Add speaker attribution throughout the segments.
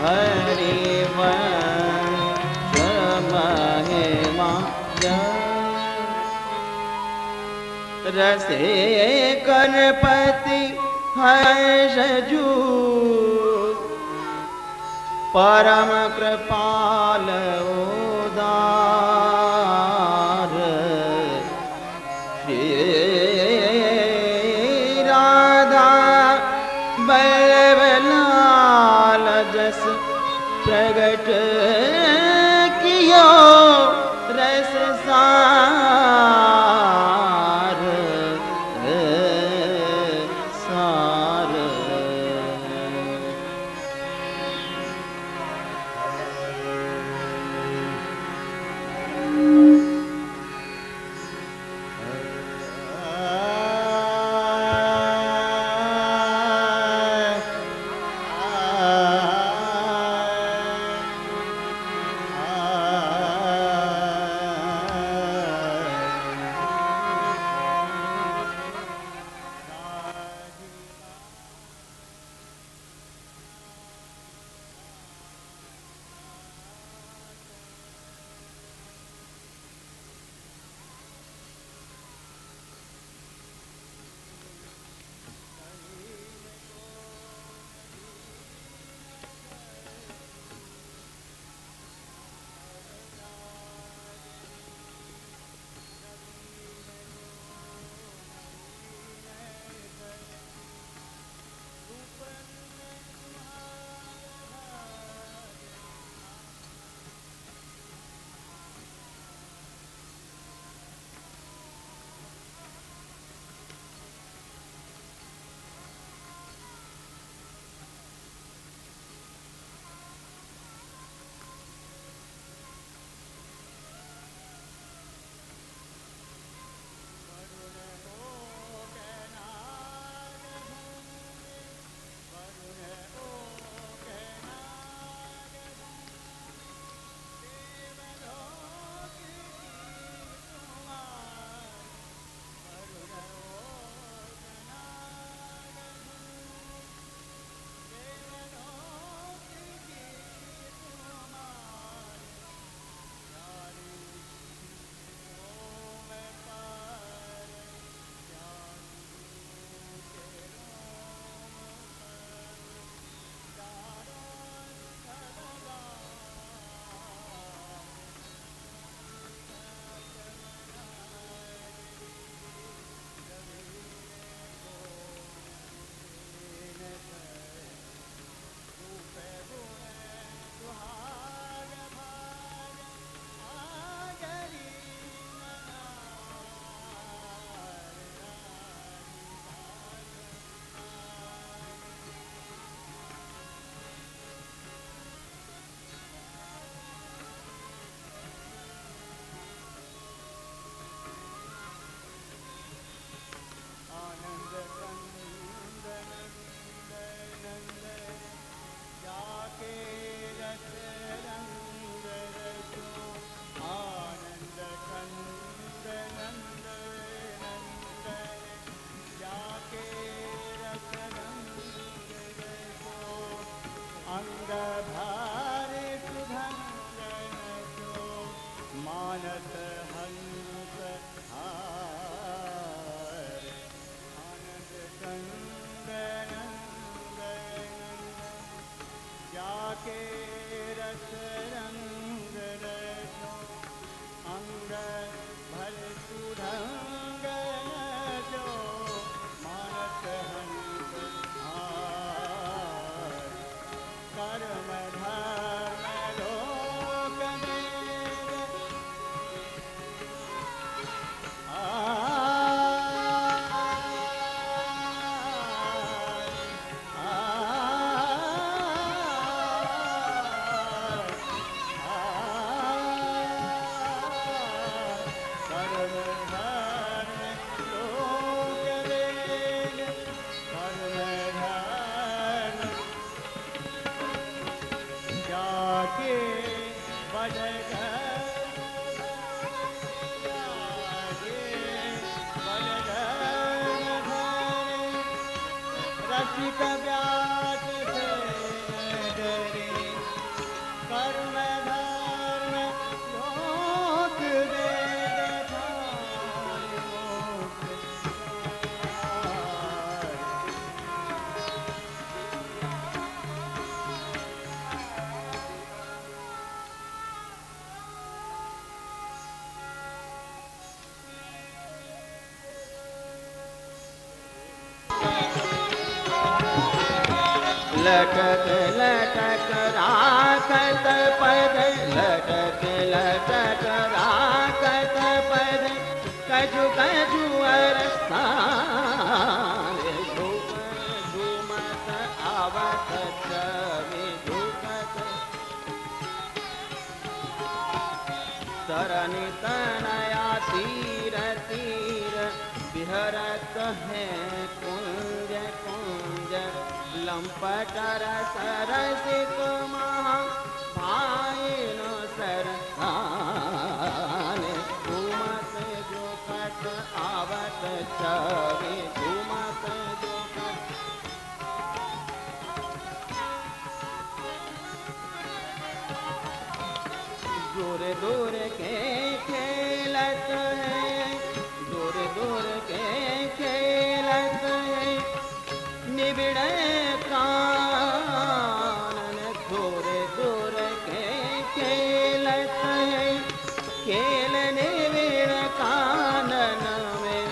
Speaker 1: हरि वंश महिमा रसे गणपति हर्षजू परम कृपाल उदार श्री राधा बल्लभ लाल जस प्रगट कियो रस सार सार रसिक व्यास से डरे लटक लटक राखत पद लटक लटक राखत पद कछु कछु अरसान झूम झूमत आवत छवि झुकत तरनि तनया तीर तीर विहरत है कुंज कुंज लंपट रस रसिक महा भाइन सरसान झूमत झुकत आवत छवि झूमत झुकत दूर दूर के खेलत है दूर दूर के खेलत है निबिड़ कानन दूर दूर के खेलत है खेल निबिड़ कानन में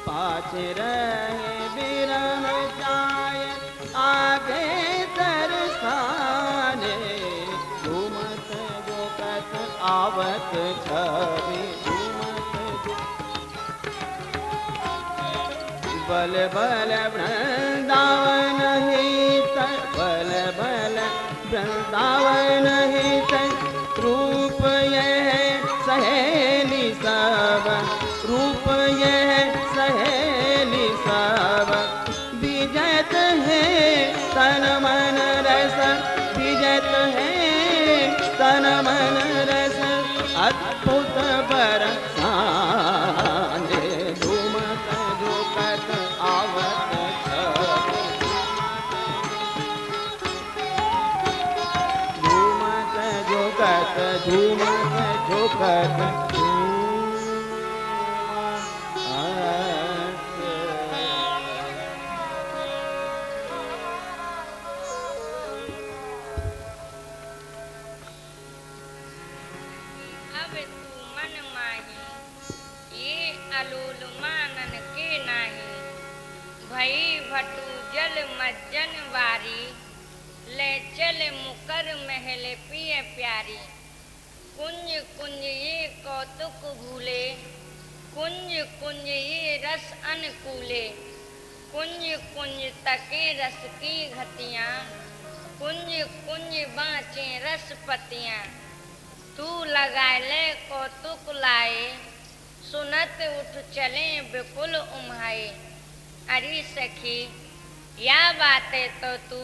Speaker 1: पाछ रहे विरम जाए आगे तरसाने झूमत झुकत आवत छवि झूमत बल बल वृंदावन हित बल बल वृंदावन हित रूप यह सहेली सब रूप यह सहेली सब विजत है तन मन रस विजत है तन मन रस अद्भुत बरसान झूमत झुकत आवत छवि झूमत झुकत झूमत झुकत
Speaker 2: अब तू मन माही ये अलूल मानन के नाही भई भटू जल मज्जन वारी ले चल मुकर महल पिय प्यारी कुंज कुंज ये कौतुक भूले कुंज कुंज ये रस अनुकूले कुंज कुंज तके रस की घतियाँ कुंज कुंज बाँचे रस पतियाँ तू लगाए ले कौतुक लाए सुनत उठ चले बिपुल उम्हाए अरे सखी या बातें तो तू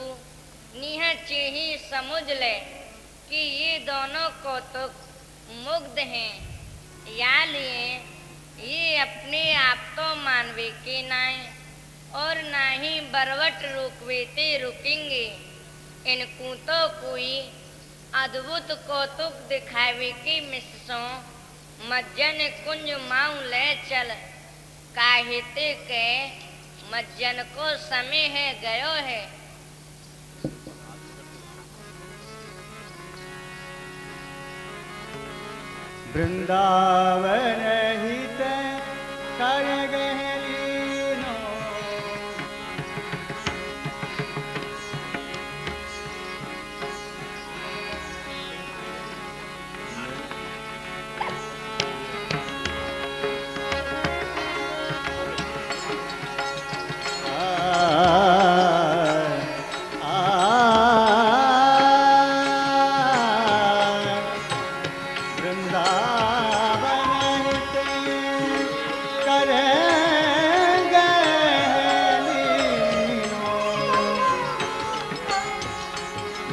Speaker 2: निहची ही समझ ले कि ये दोनों कौतुक मुग्ध हैं या लिए ये अपने आप तो मानवे के नाए और ना ही बरवट रुकवेते रुकेंगे इनको तो कोई अद्भुत कौतुक दिखावे की मिसों मज्जन कुंज माऊ ले चल काहिते के मज्जन को समय है गयो है
Speaker 1: वृंदावन हित कर गहलीनो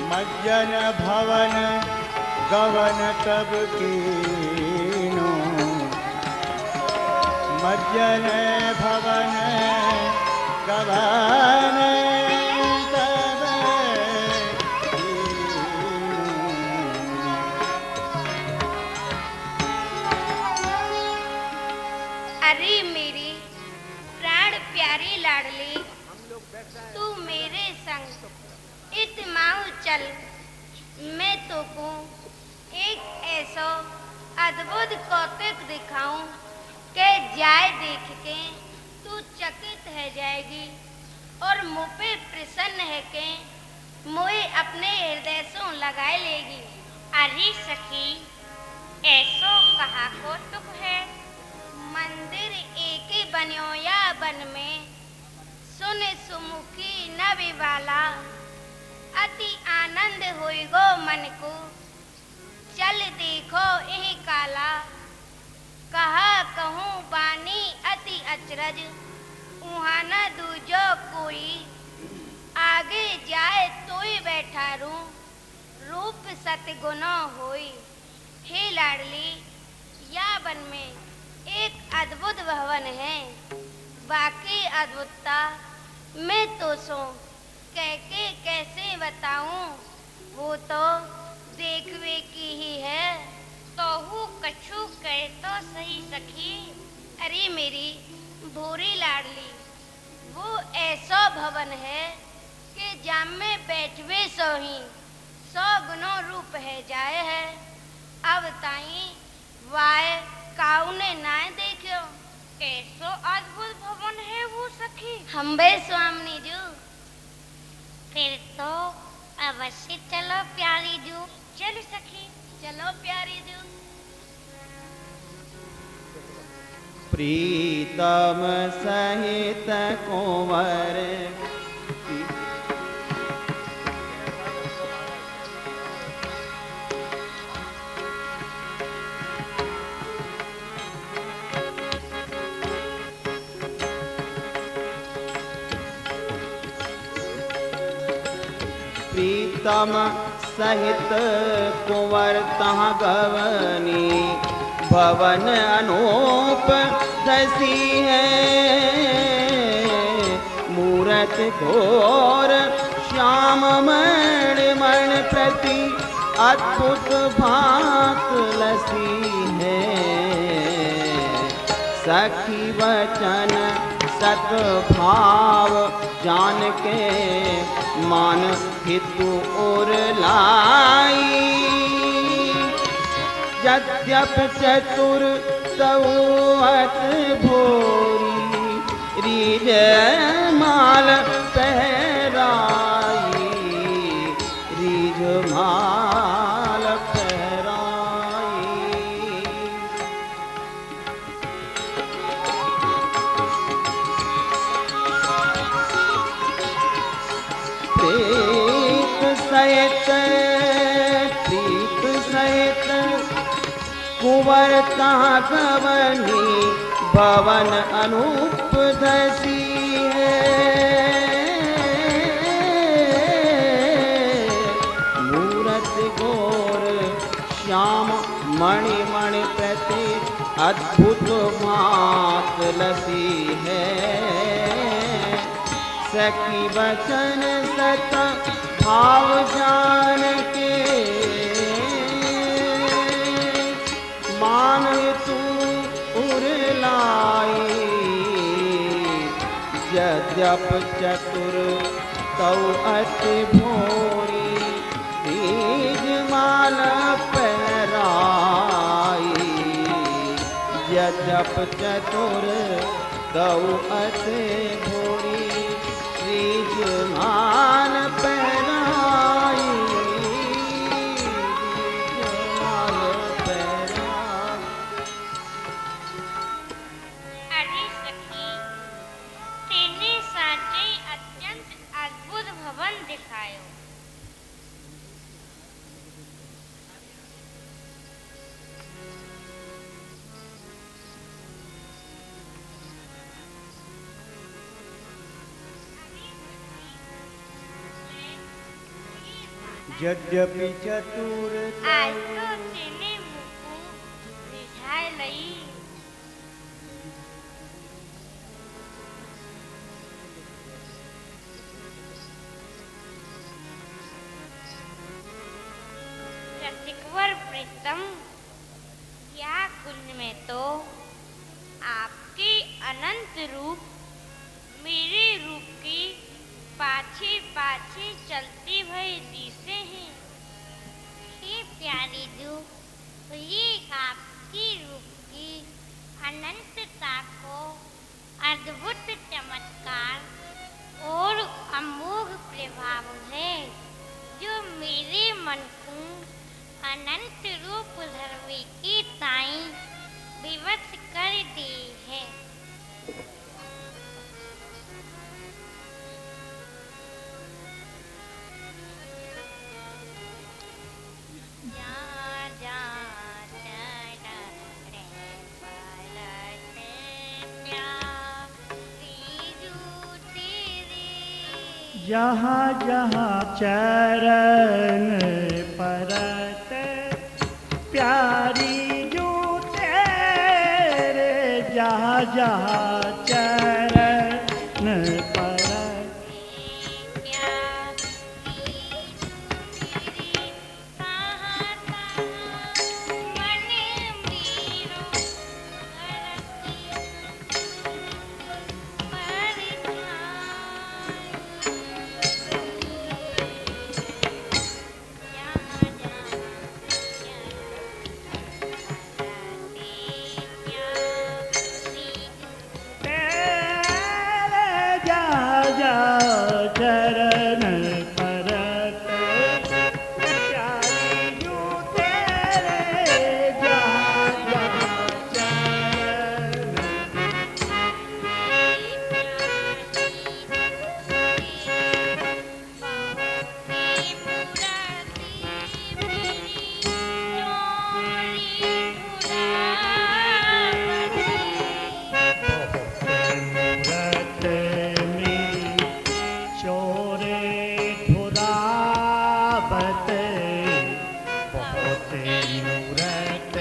Speaker 1: मज्जन भवन गवन तब कीनो मज्जन भवन गवन तब
Speaker 2: अरे मेरी प्राण प्यारी लाडली तू मेरे संग इतमाऊ चल मैं तुमको एक ऐसा अद्भुत कौतुक दिखाऊं कि जाए देख के तू चकित है जाएगी और मुँह पे प्रसन्न है के मोए अपने हृदय सो लगाए लेगी।
Speaker 3: अरे सखी ऐसो कहा को तुक है।
Speaker 2: मंदिर एके बन्यो या बन में, सुन सुमुखी न विवाला। अति आनंद होई गो मन को, चल देखो यही काला। कहा कहूँ बानी अति अचरज, उहाँ न दूजो कोई। आगे जाए तोई बैठा रू, रूप सतगुनो होई। हे लाडली, या वन में एक अद्भुत भवन है। बाकी अद्भुतता मैं तो सो कह के कैसे बताऊं, वो तो देखवे की ही है।
Speaker 3: तो हूँ कछु कहे तो सही सखी।
Speaker 2: अरे मेरी भूरी लाडली, वो ऐसा भवन है कि जाम में बैठवे सो ही 100 गुणों रूप है जाए है। अब ताई वाय काऊ ने ना देखो।
Speaker 3: ऐसो अद्भुत भवन है वो सखी।
Speaker 2: हम बे स्वामी जू।
Speaker 3: फिर तो अवश्य चलो प्यारी जू। चल सखी
Speaker 2: चलो प्यारी जू।
Speaker 1: प्रीतम सहित कुंवर प्रीतम सहित कुंवर तहाँ गवनी, भवन अनूप दसी है। मूरत घोर श्याम मण प्रति, अद्भुत भात लसी है। सखी वचन सत भाव जान के, मान हितु और लाई। यद्यप चतुर तवत भोरी, रीज माल पहराई। रीज माल पहराई। प्रीत सहित कुंवर तहाँ गवनी, भवन अनूप दसी है। मूरत घोर श्याम मणि मणि प्रति, अद्भुत भात लसी है। सखी वचन सत भाव जान के, मान तू उरलाई। यद्यप चतुर तौ अति भोरी, रीज माल पहराई। यद्यप चतुर तौ अति भोरी, रीज माल पहराई।
Speaker 3: अरे सखी तेने साचे अत्यंत अद्भुत भवन दिखायो।
Speaker 1: यद्यपि चतुर
Speaker 3: आज तो तेने मुझको रिझाए लई। रसिकवर प्रीतम, या कुंज में तो आपके अनंत रूप मेरे रूप की पाछे पाछे चलती हुई दिसे हैं। हे प्यारी जू, ये आपकी रूप की अनंतता को अद्भुत चमत्कार और अमोघ प्रभाव है। जो मेरे मन को अनंत रूप धरवे की ताई विवश कर दे है।
Speaker 4: जहाँ जहाँ चरण परत प्यारी जो तेरे, जहाँ जहाँ चरण परत चरण परत प्यारी जो तेरे, जहाँ जहाँ चरण मूरत में चोरे धुरावत, बहुत मूरत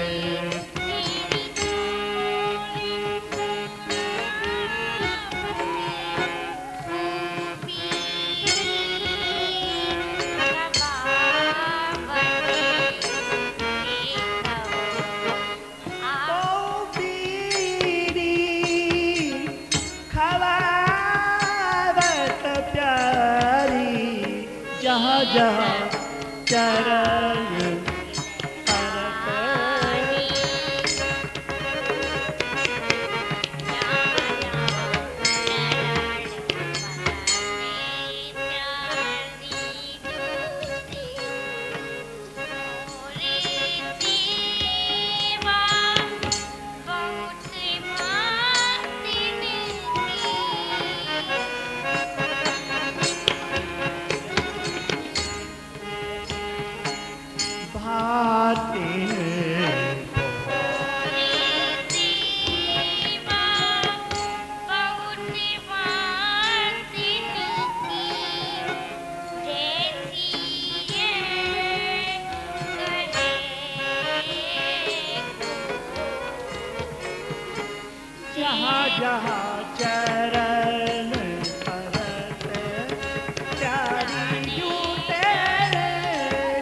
Speaker 4: जहाँ जहाँ चरण जहाँ जहाँ चरण परत प्यारी जो तेरे,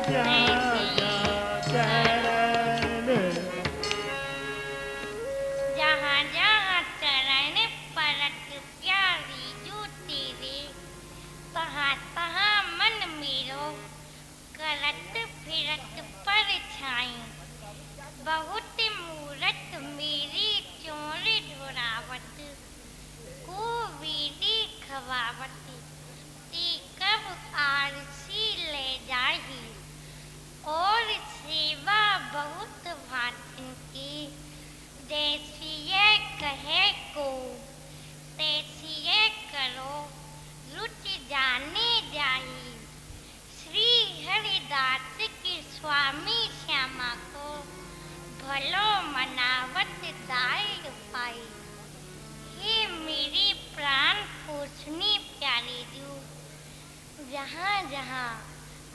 Speaker 4: जहाँ जहाँ चरण
Speaker 3: जहाँ जहाँ चरण परत प्यारी जो तेरे, तहाँ तहाँ मन मेरो करत फिरत परछाई। बहुत मूरत मेरी चोर ढोरावत, को वीडी खवावत, ती कब आरसी ले जाही। और सेवा बहुत भांतिन की, जैसिए कहे को तैसिए करो, रुचि जाने जाही। श्री हरिदास के स्वामी श्यामा को भलो मनावत दाय पाई। हे मेरी प्राण पोषणी प्यारी जू, जहाँ जहाँ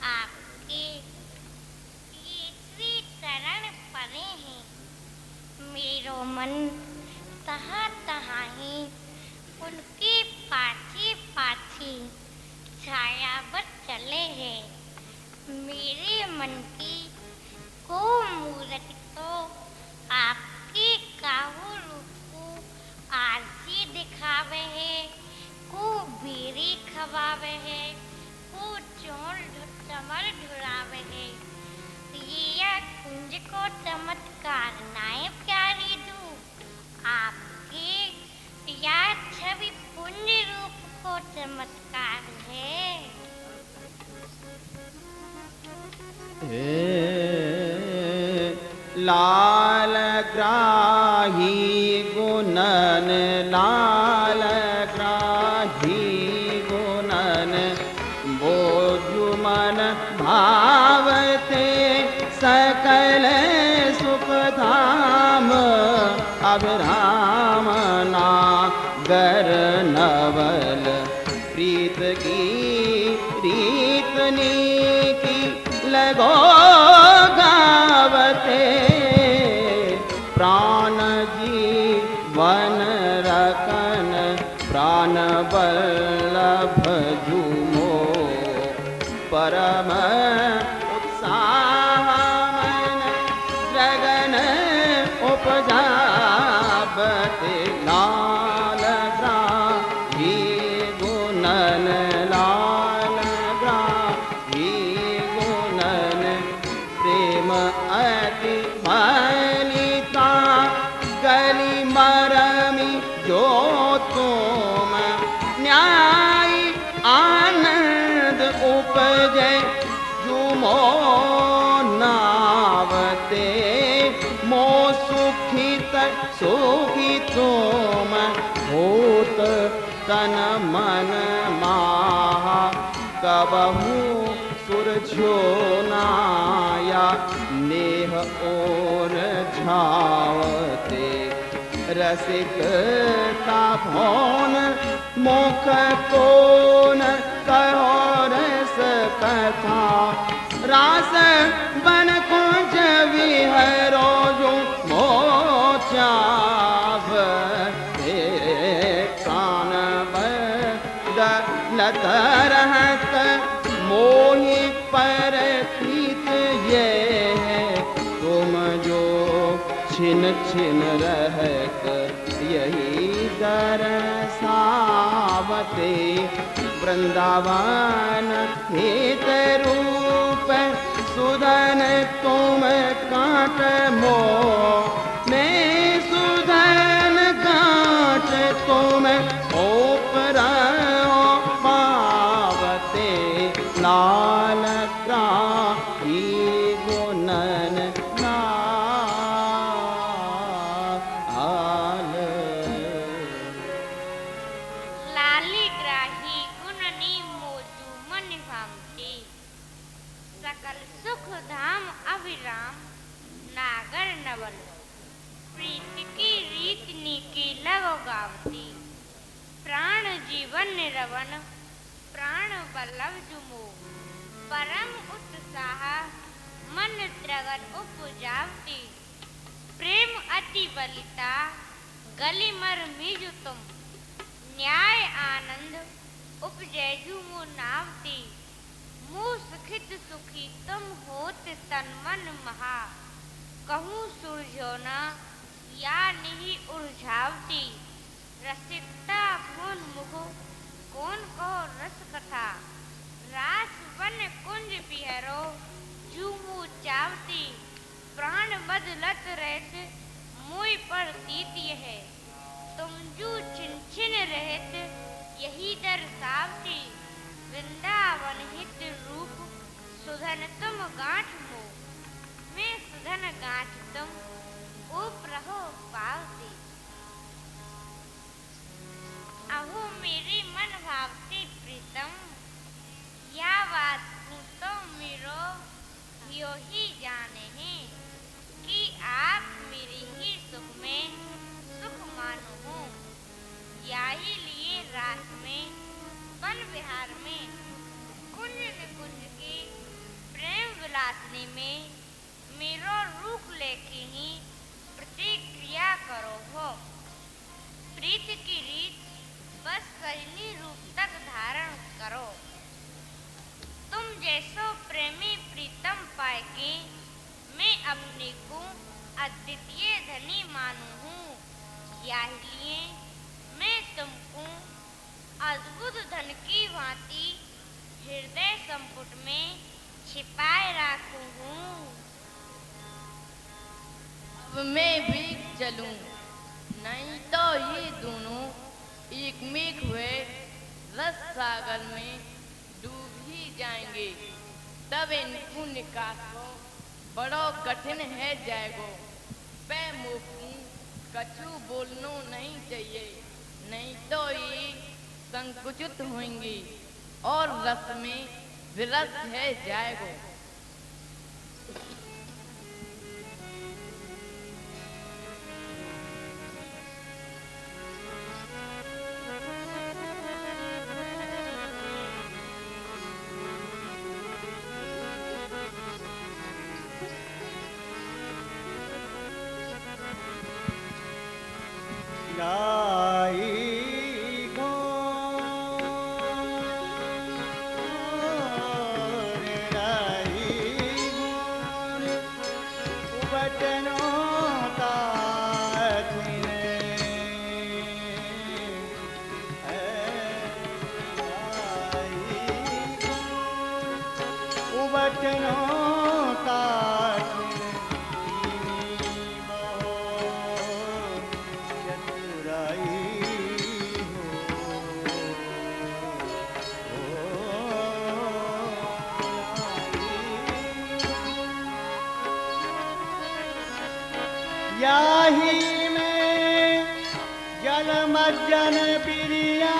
Speaker 3: आपके ये श्री चरण पड़े हैं, मेरो मन तहाँ तहाँ ही उनके पाछे पाछे छायावत चले हैं। मेरे मन की को मूरत तो आपके काहू रूप को आरसी दिखावे है, को बीड़ी खवावे है, को चोर चमर ढुरावे है। ये कुंज को चमत्कार नाय प्यारी दू, आपके या छवि पुण्य रूप को चमत्कार है।
Speaker 1: लाल ग्राही गुणन लाल ग्राही गुणन बोझु मन भावते सकल सुख धाम अभिराम नागर नवल प्रीत की रीतनी की लगो गावते प्राण जीवन रखन प्राण बल्लभ जुमो परम उत्साह मन लगन उपजावते लाल ग्राही गुणन लाल ग्राही गुणन प्रेम अति फलिता गली मरमी जो तुम न्याय आनंद उपजय जुमो नावते मो सुखित सुखी तुम होत तन मन माहा कबहू सुरझो नाया नेह और झावते रसिकता भौन मुख कोन कहो रस कथा रास बन कुंज विहरो जो मोचावते कान बदलत रहत मोहि पर प्रीत ये है तुम जो छिन छिन रहत यही दरसावते वृंदावन हित रूप सुधन तुम काट मो मैं सुधन काट तुम ओपरा पावते लाल ग्राही गुणन लाल
Speaker 3: लाली ग्राही गुणनी मोजू मन भामती सकल सुख धाम अविराम नागर नवल प्रीत की रीत नीकी लगो गावती प्राण जीवन रवन प्राण बल्लभ जुमो परम उत्साह मन द्रगन उपजावती प्रेम अति बलिता गली मर मीजु तुम न्याय आनंद उपजय जुमो नावती मुँह सुखित सुखी तुम होत तन मन महा कहूँ सुरझो न या नहीं उलझावती रसिकता कौन मुख कौन कहो रस कथा रास वन कुंज बिहरो जूमू चावती प्राण बदलत रहत मुई पर तीतिय है तुम जू छिन छिन रहत यही दर्शावती वृंदावन हित रूप सुधन तुम गांठ मो मैं सुधन गांठ तुम ऊप रहो पावती अहो मेरी मन भावती प्रीतम या बात तो मेरो यो ही जाने हैं कि आप मेरे ही सुख में सुख मानो हो यही लिए रात में वन विहार में कुंज निकुंज की प्रेम विलासनी में मेरो रूप लेके ही प्रतिक्रिया करो हो प्रीत की रीत बस सजनी रूप तक धारण करो तुम जैसो प्रेमी प्रीतम पाए के मैं अपने को अद्वितीय धनी मानू हूँ यही लिए मैं तुमको अद्भुत धन की भांति हृदय संपुट में छिपाए रखू हूँ
Speaker 5: अब मैं भी चलूं नहीं तो ये दोनों एक मेघ हुए रस सागर में डूब ही जाएंगे तब इनको निकासो बड़ो कठिन है जाएगो। पै मुखी कछु बोलनो नहीं चाहिए, नहीं तो ये संकुचित होंगी और रस में विरस है जाएगो।
Speaker 1: याही में जल मज्जन प्रिया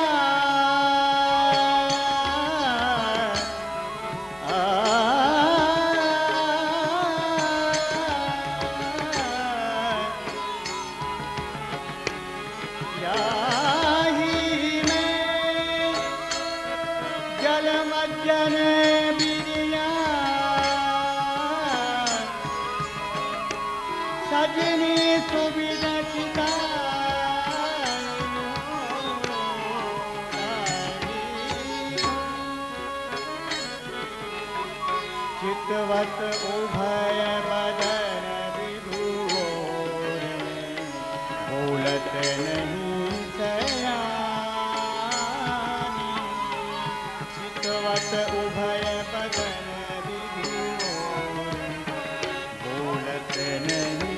Speaker 1: याही में जल मज्जन सजनी सुविदता चितवत उभय बदन विभुर बोलत नहीं सयानी। चितवत उभय बदन विभुर बोलत नहीं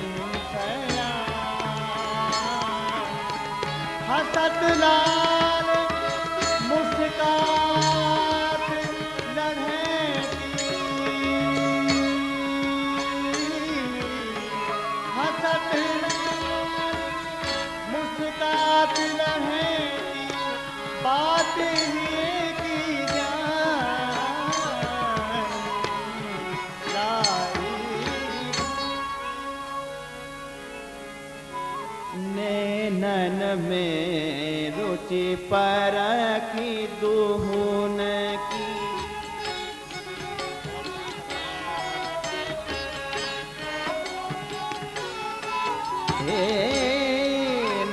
Speaker 1: हसत लाल मुस्कात लड़ेती। हसत लाल मुस्कात लड़ेती बात ये की जानी। नैनन में रुचि परखी दुहुन की हे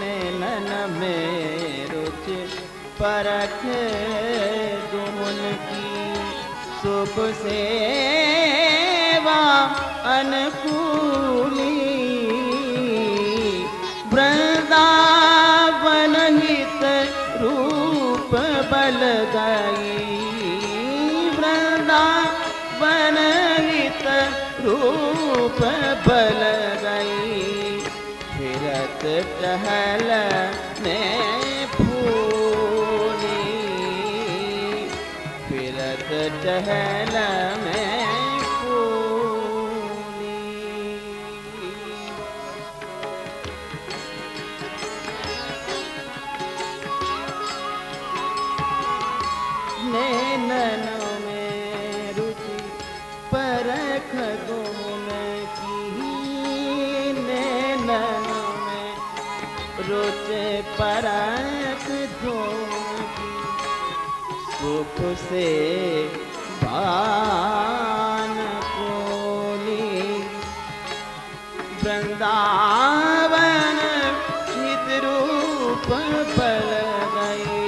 Speaker 1: नैनन में रुचि परख दुहुन की सुख सेवा अनुकूली। वृंदावन हित रूप बल गई, वृंदावन हित रूप बल गई। फिरत टहल में फूली, फिरत टहल में नैननों में रुचि परख गुण की। नैननों में रुचि परख गुण की सुख से भान कोली। वृंदावन हित रूप बल गई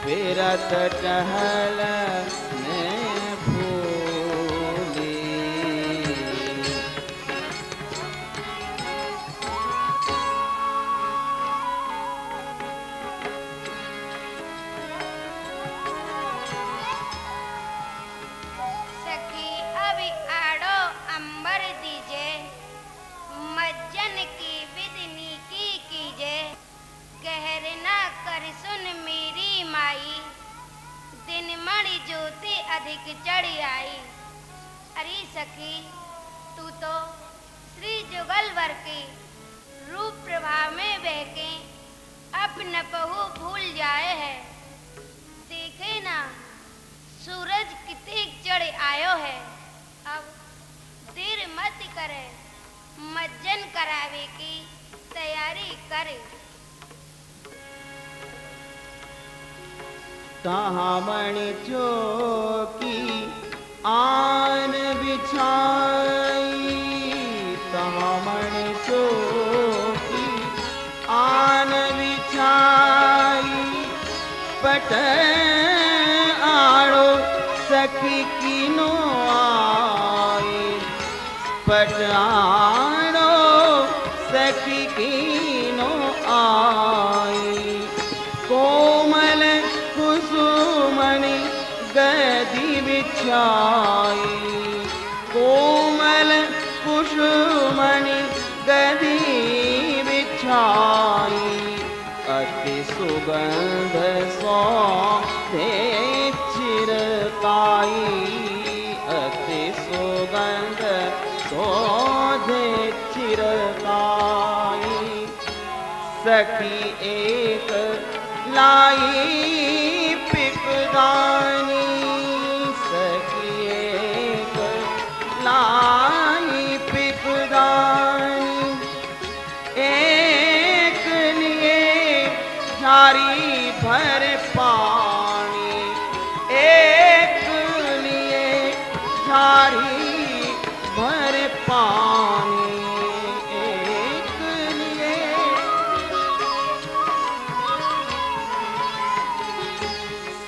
Speaker 1: फिरत टहल में भूली।
Speaker 2: सखी अभी आड़ो अंबर दीजे, मज्जन की विधि की कीजे। कहर न कर सुन मेरी माई, दिन मणि ज्योति अधिक चढ़ आई। अरे सखी, तू तो श्री जुगलवर के रूप प्रभाव में बहके अपना बहु भूल जाए है। देखे ना सूरज कितने चढ़ आयो है। अब देर मत करे, मज्जन करावे की तैयारी करे।
Speaker 1: तामणि चौकी आन बिछाई, तामणि चौकी आन बिछाई, पट आड़ो सखी कीनो आई, पट आड़ो सखी कीनो आई। कोमल कुसुमणि गदी बिछाई, कोमल कुसुमणि गदी बिछाई, अति सुगंध सौंधे चिरकाई, अति सुगंध सौंधे चिरकाई। सखी एक लाई पिकदानी, सखी एक लाई पिकदानी, एक लिए झारी भर पानी, एक लिए झारी भर पानी, एक लिए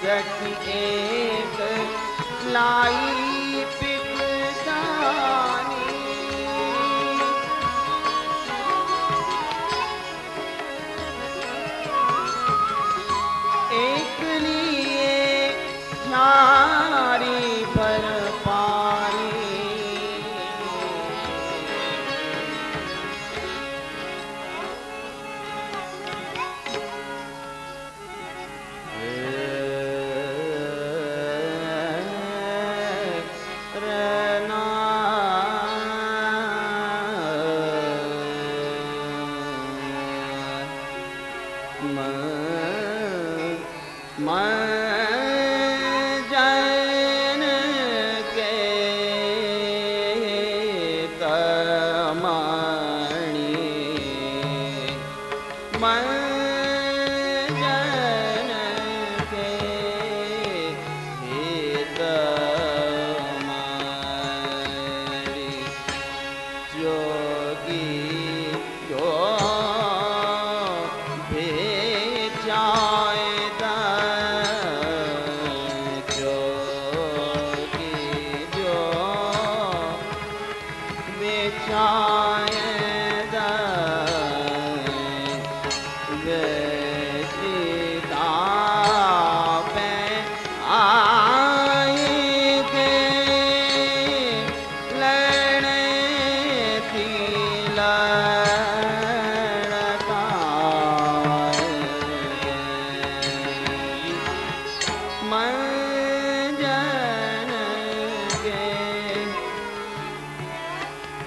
Speaker 1: सखी एक लाई पिकदानी। एक लिए झारी भर पानी, जन के तमणि, जन के तमणि, जोगी जो भेजाए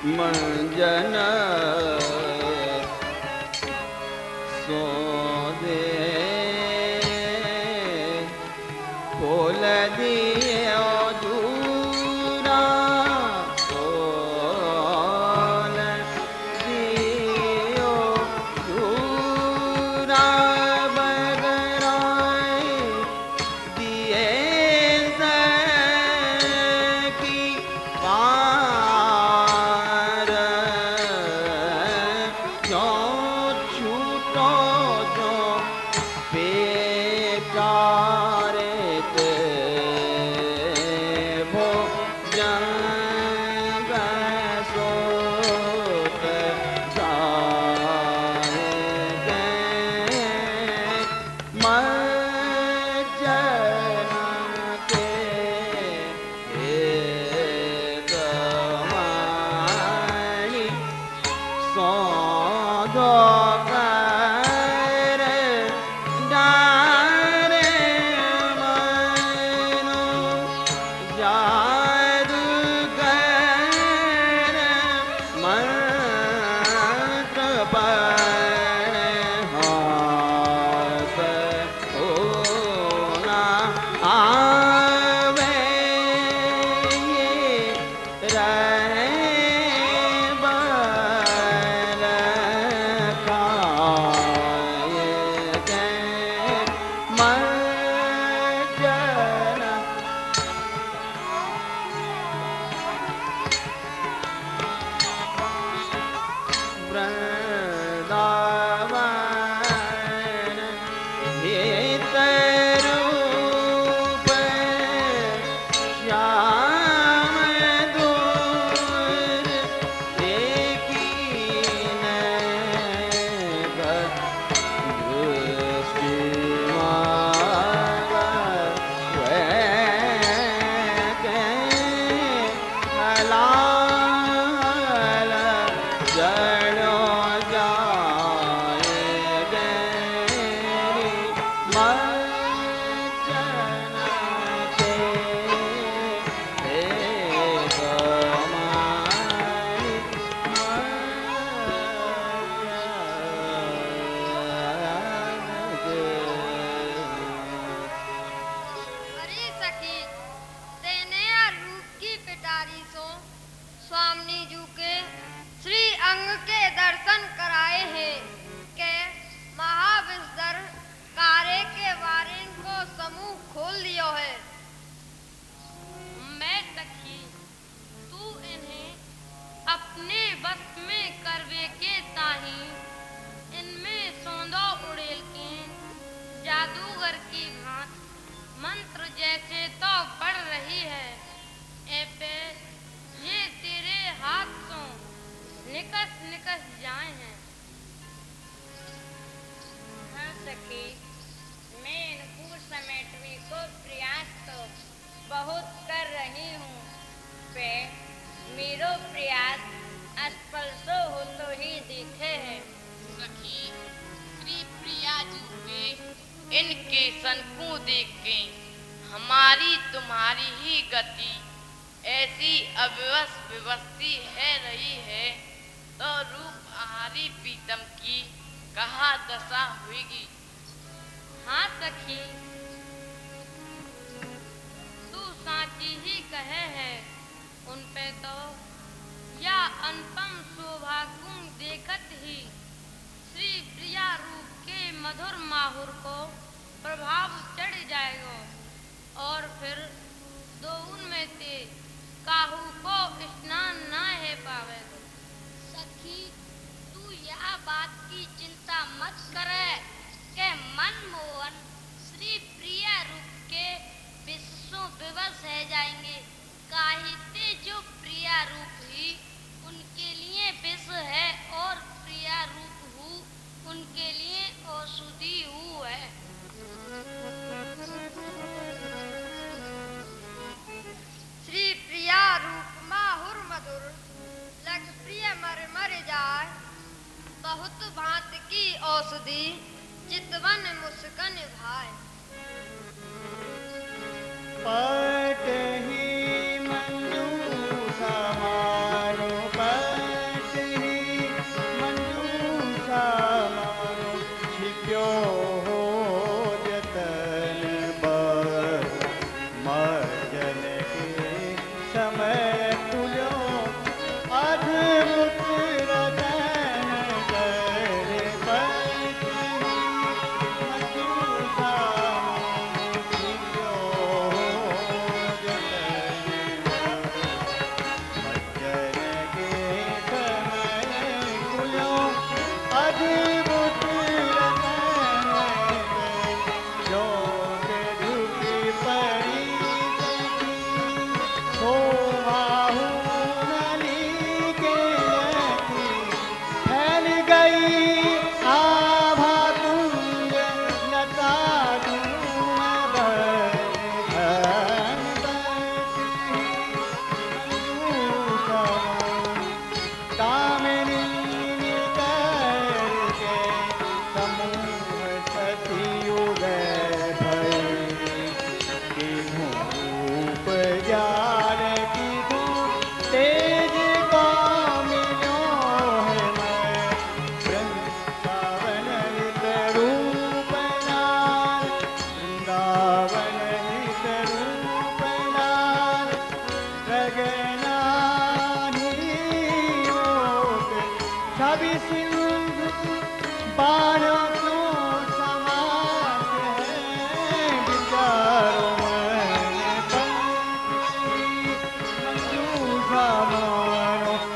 Speaker 1: मंजन सोदे खोल दिए दूरा, खोल दियो दूरा, बगराए दिए सखी पार, जो छूटो जो बेचारे भो जंग सोत जाए मज्जन के तमणि, सौदो कर डारे मनो जादूगर
Speaker 2: के दर्शन कराए हैं के महाविस्तर कार्य के बारे को समूह खोल दियो है।
Speaker 3: मैं सखी तू इन्हें अपने बस में करवे के ताही इनमें सौंदो उड़ेल के जादूगर की भांत मंत्र जैसे तो पढ़ रही है। ए पे ये तेरे हाथ से निकस निकस जाए हैं।
Speaker 6: हाँ सखी, मैं इनको समेटने को प्रयास तो बहुत कर रही हूँ, पे मेरो प्रयास असफल हो तो ही दिखे है।
Speaker 5: सखी श्री प्रिया जी पे इनके सनकू देख के हमारी तुम्हारी ही गति ऐसी अव्यवस्थ विवस्थी है रही है, तो रूप आहारी पीतम की कहा दशा हुईगी।
Speaker 3: हाँ सखी तू साची ही कहे है। उन पे तो या अनुपम शोभा गुण देखत ही श्री प्रिया रूप के मधुर माहुर को प्रभाव चढ़ जाएगा और फिर दो उनमें से काहू को स्नान ना है पावेगा।
Speaker 2: सखी तू यह बात की चिंता मत करे के मनमोहन श्री प्रिया रूप के विश्व विवश है जाएंगे। काहिते जो प्रिया रूप ही उनके लिए विष है और प्रिया रूप हु उनके लिए औषधि हु है। श्री प्रिया रूप माहुर मधुर लग प्रिय मर मर जाए। बहुत भांत की औषधि चितवन मुस्कन भाई।
Speaker 4: पटही मंजू समारो, पटही मंजू समारो, छिप्यो हो जतन बर मर्जन के समय तुलो अद्भुत रतन कर। पटही मंजू समारो, छिप्यो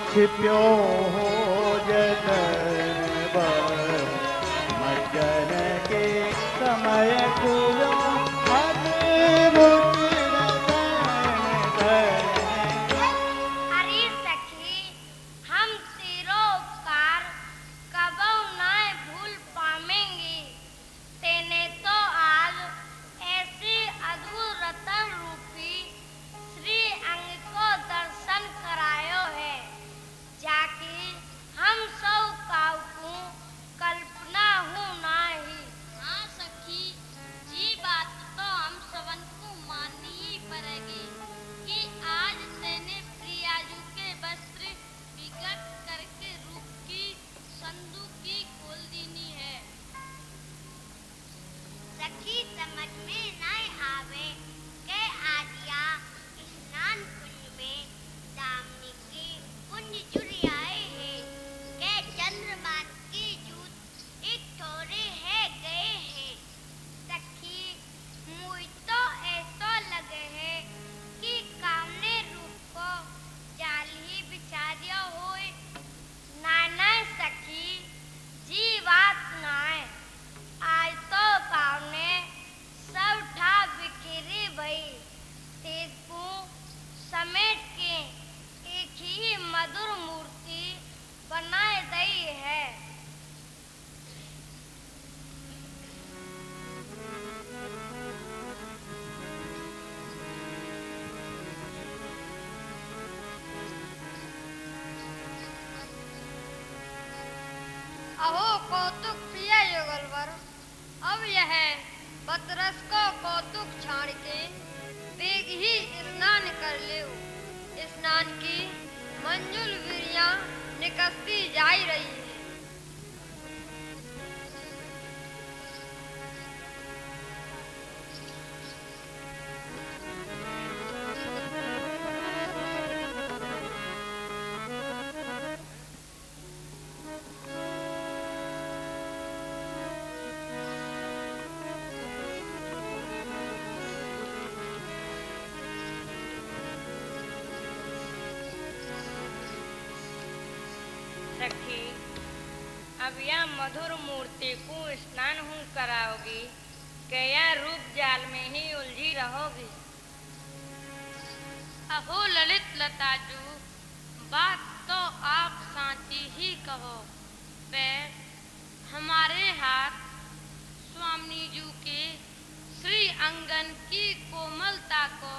Speaker 4: छिप्यो हो जतन बर मज्जन के समय खुलो अद्भुत रतन कर।
Speaker 2: अरे सखी हम तेरो उपकार कबो ना भूल पावेंगे। तेने तो आज ऐसे अद्भुत रतन रूपी श्री अंग को दर्शन करायो है, जाके हम सब का मधुर मूर्ति बनाए दई है।
Speaker 3: अहो कौतुक प्रिय युगलवर, अब यह बतरस को कौतुक छाड़ के बेग ही स्नान कर ले। स्नान की मंजुल वीरियां निकसती जा रही है।
Speaker 6: सखी, अब यह मधुर मूर्ति को स्नान हूँ कराओगी कि यह रूप जाल में ही उलझी रहोगी?
Speaker 3: अहो ललित लताजू, बात तो आप सांची ही कहो। वे हमारे हाथ स्वामी जी के श्री अंगन की कोमलता को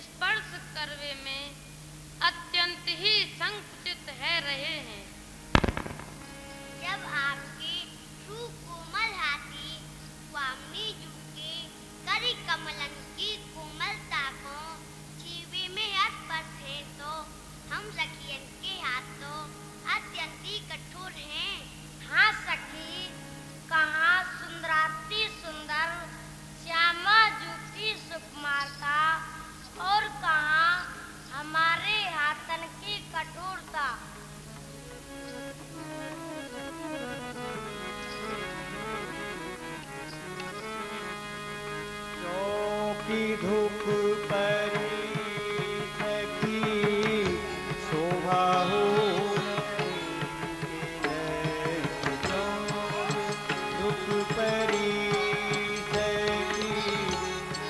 Speaker 3: स्पर्श करवे में अत्यंत ही संकुचित है रहे हैं।
Speaker 2: जब आपके सुकोमल हाथी स्वामी जी के करी कमलन की कोमलता को छीवे में स्पर्श है, तो हम सखियन के हाथ तो अत्यंत ही कठोर हैं। हाँ सखी, कहाँ सुंदराति सुंदर श्यामा जी की सुकुमारता और कहाँ हमारे हाथन की कठोरता।
Speaker 4: की धूप परी सखी शोभा हो, धूप परी सखी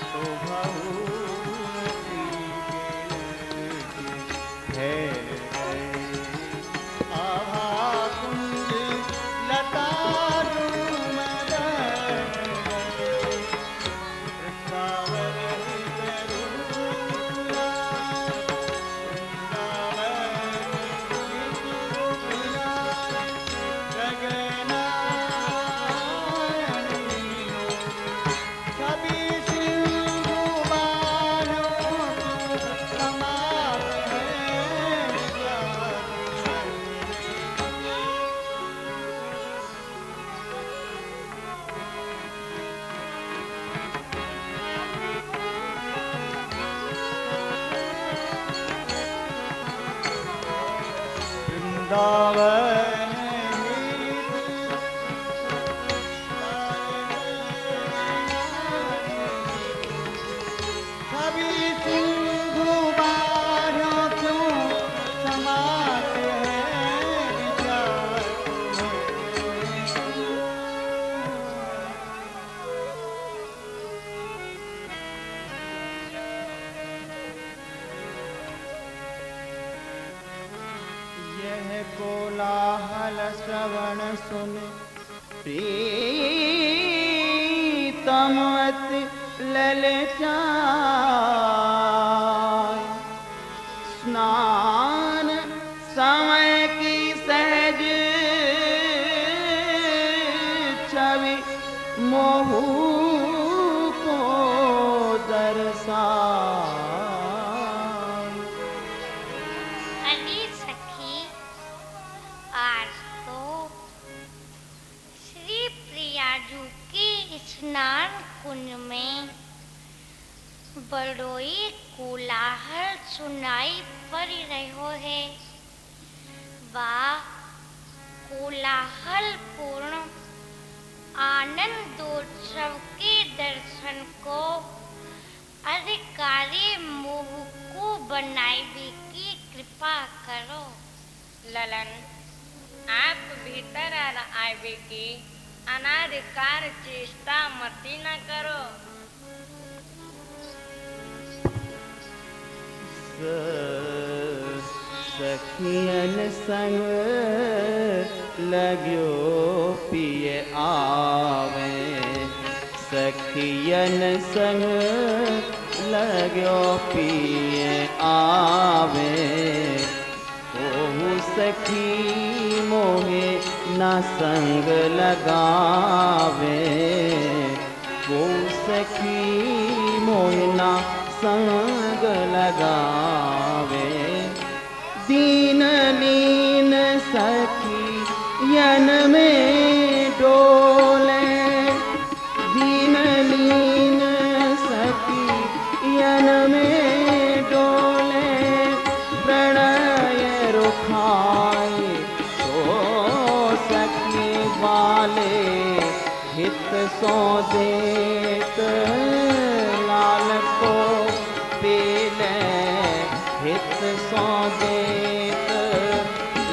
Speaker 4: शोभा हो है। आभा कुंज लतारू वृंदावन कभी सिंधु बारों क्यों समाते हैं विचार यह कोलाहल श्रवण सुन प्रीतमवत ललचाए। स्नान समय की सहज छवि मोहू को दर्शाए।
Speaker 2: अरे सखी, आज तो श्री प्रियाजू के स्नान कुंज में बड़ोई कोलाहल सुनाई पड़ रहो है। वाह, कोलाहल पूर्ण आनंदोत्सव के दर्शन को अधिकारी मोह को बनाए की कृपा करो।
Speaker 6: ललन, आप भीतर आवे की अनाधिकार चेष्टा मती न करो।
Speaker 4: सखियन संग लग्यो पिए आवे, सखियन संग लग्यो पिए आवे। ओहु सखी मोहे ना संग लगावे, वो सखी मोहे ना संग लगावे। दीन लीन सखी यन में डोले, दीन लीन सखी यन में डोले। प्रणय रुखाए तो सखी वाले, हित सो देत लाल को पीले, हित सो देत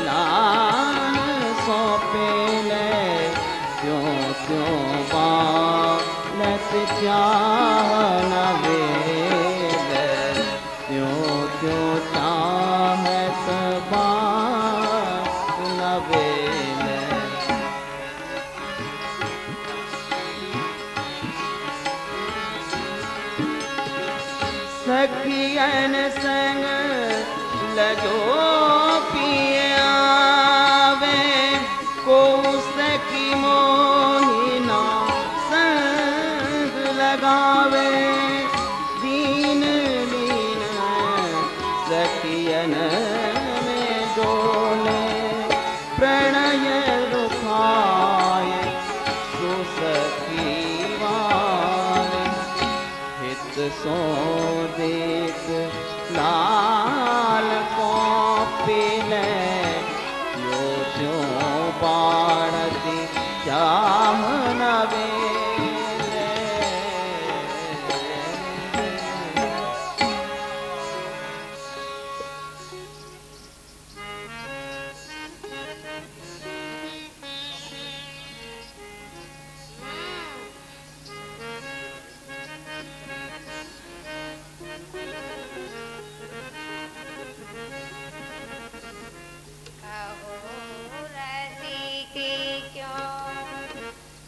Speaker 4: लाल सो पीले। त्यों त्यों बालत चाह न वेले, त्यों त्यों चाहत बात न वेले। सखियन संग लगो पिए आवे, को सखी मोहिना संग लगावे। दीन लीन सखियन में डोले, प्रणय रुखाए सो सखी वाले। हित सो देख लाल को पीले, यो त्यों बाणती चाह न वेले।
Speaker 2: कहो रसिके क्यों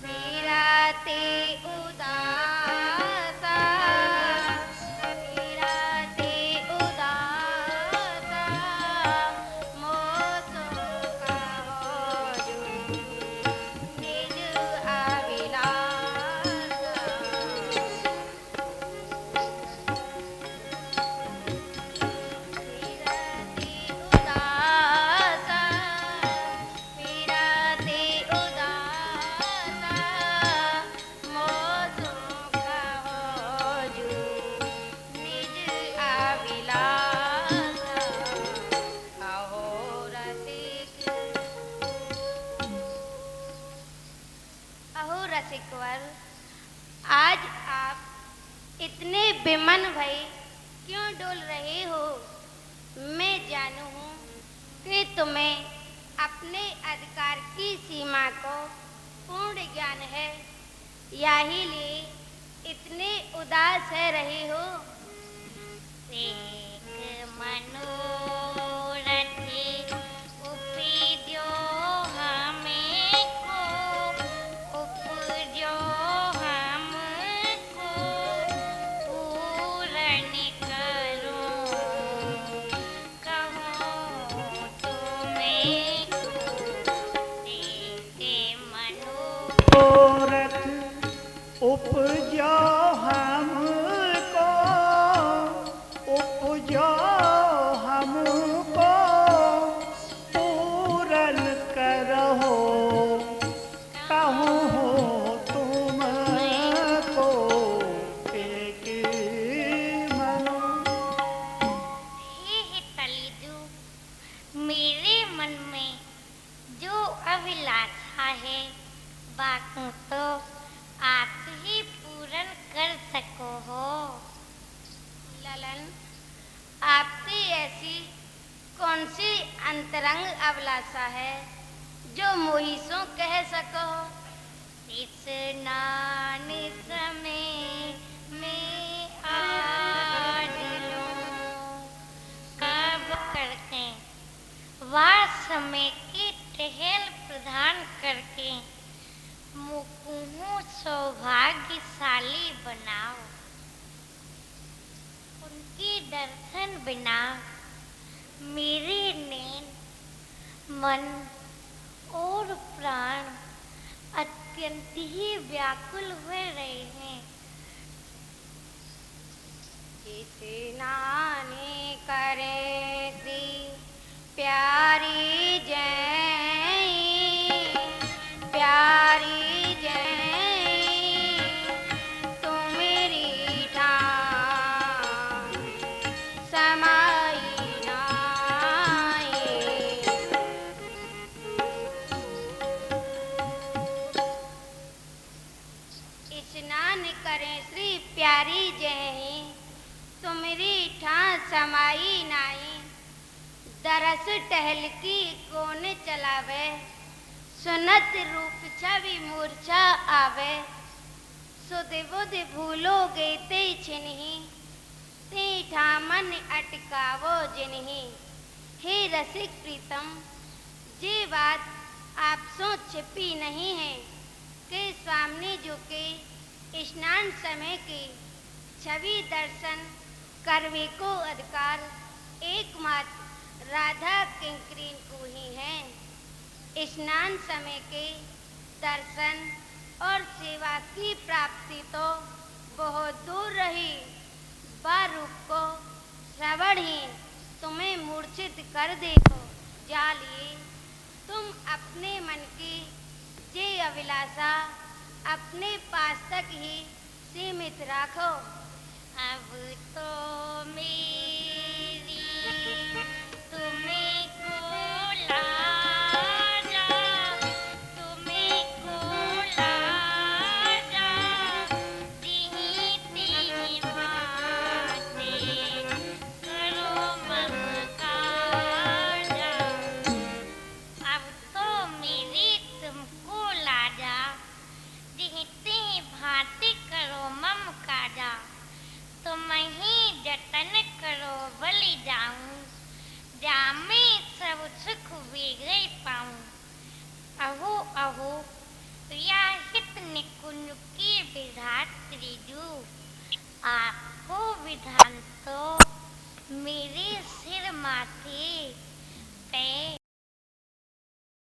Speaker 2: पीराते उदासा, पीराते उदासा। मोसो कहो जो निज अभिलाषा। पीराते उदासा, पीराते उदासा। मोसो कहो जो निज अभिलाषा। कहो रसिक, अहो रसिकवर, आज आप इतने बेमन भई क्यों डोल रहे हो? मैं जानू हूँ कि तुम्हें अपने अधिकार की सीमा को पूर्ण ज्ञान है, यही लिए इतने उदास है रहे हो।
Speaker 6: एक मनोरथी उपजो हमको, उपजो हमको पूर्ण करो। कहूँ तुम्हें देखे
Speaker 7: मनोरथ उपजो हमको, उपजो हमको पूरन करो। कहूँ तुमको एक मनो।
Speaker 6: हे तलीजू, मेरे मन में जो अभिलाषा है बातों तो आप ही पूर्ण कर सको हो।
Speaker 2: ललन, आपकी ऐसी कौन सी अंतरंग अभिलाषा है जो मोहिसो कह सको?
Speaker 6: इस नान समय में आज लो, कब करके
Speaker 2: समय की टहल प्रदान करके मुकुहु सौभाग्यशाली बनाओ। उनके दर्शन बिना मेरे नैन, मन और प्राण अत्यंत ही व्याकुल हुए रहे हैं।
Speaker 8: स्नान करे श्री प्यारी जय, प्यारी जय, तू मेरी ठान समाई नाई। स्नान करें श्री प्यारी जय, तुमरी ठां समाई नाई। दरस टहल की कौन चलावे, सुनत रूप छवि मूर्छा आवे। सुध बुध भूलो गे ते छिनहि, ते ठां मन अटकावो जिनहि। हे रसिक प्रीतम, ये बात आपसों छिपी नहीं है कि सामने जो के स्नान समय के छवि दर्शन करवे को अधिकार एकमात्र राधा किंकरीन को ही है। स्नान समय के दर्शन और सेवा की प्राप्ति तो बहुत दूर रही, रूप को श्रवण ही तुम्हें मूर्छित कर देगा। जालिए तुम अपने मन की ये अभिलाषा अपने पास तक ही सीमित रखो।
Speaker 2: अब तो मेरी